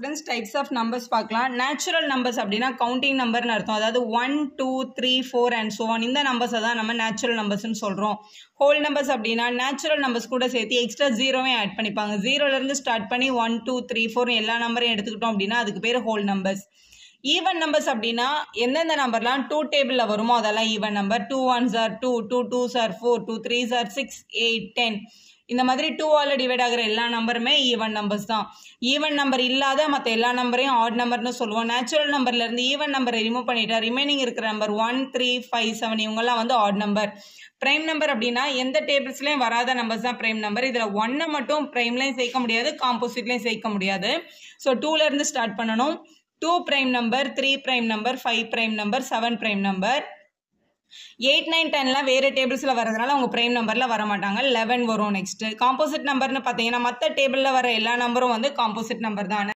Students types of numbers பார்க்கலாம். Natural numbers அப்படின்னா counting நம்பர்னு அர்த்தம். அதாவது 1 2 3 4 அண்ட் ஸோ ஆன் இந்த நம்பர்ஸை தான் நம்ம நேச்சுரல் நம்பர்ஸ்னு சொல்கிறோம். ஹோல் நம்பர்ஸ் அப்படின்னா நேச்சுரல் நம்பர்ஸ் கூட சேர்த்து எக்ஸ்ட்ரா ஜீரோவே ஆட் பண்ணிப்பாங்க. ஜீரோலேருந்து ஸ்டார்ட் பண்ணி 1 2 3 4 எல்லா நம்பரையும் எடுத்துக்கிட்டோம் அப்படின்னா அதுக்கு பேர் ஹோல் நம்பர்ஸ். ஈவன் நம்பர்ஸ் அப்படின்னா எந்தெந்த நம்பர்லாம் 2 டேபிளில் வருமோ அதெல்லாம் even number. 2 1s are 2, 2 2s are 4, 2 3s are 6, 8, 10 இந்த மாதிரி 2 ஆல் டிவைட் ஆகிற எல்லா நம்பருமே ஈவன் நம்பர்ஸ் தான். ஈவன் நம்பர் இல்லாத மற்ற எல்லா நம்பரையும் ஆட் நம்பர்னு சொல்லுவோம். நேச்சுரல் நம்பர்லேருந்து ஈவன் நம்பரை ரிமூவ் பண்ணிட்டா ரிமைனிங் இருக்கிற நம்பர் 1 3 5 7 இவங்கெல்லாம் வந்து ஆட் நம்பர். பிரைம் நம்பர் அப்படின்னா எந்த டேபிள்ஸ்லையும் வராத நம்பர்ஸ் தான் பிரைம் நம்பர். இதில் 1 மட்டும் பிரைம்லையும் சேர்க்க முடியாது, காம்போசிட்லையும் சேர்க்க முடியாது. ஸோ 2லேருந்து ஸ்டார்ட் பண்ணணும். 2 prime number, 3 prime number, 5 prime number, 7 prime number. 8 9 10லாம் வேறு டேபிள்ஸில் வரதுனால அவங்க பிரைம் நம்பரில் வர மாட்டாங்க. 11 வரும். நெக்ஸ்ட்டு காம்போசிட் நம்பர்னு பார்த்தீங்கன்னா மற்ற டேபிளில் வர எல்லா நம்பரும் வந்து காம்போசிட் நம்பர் தான்.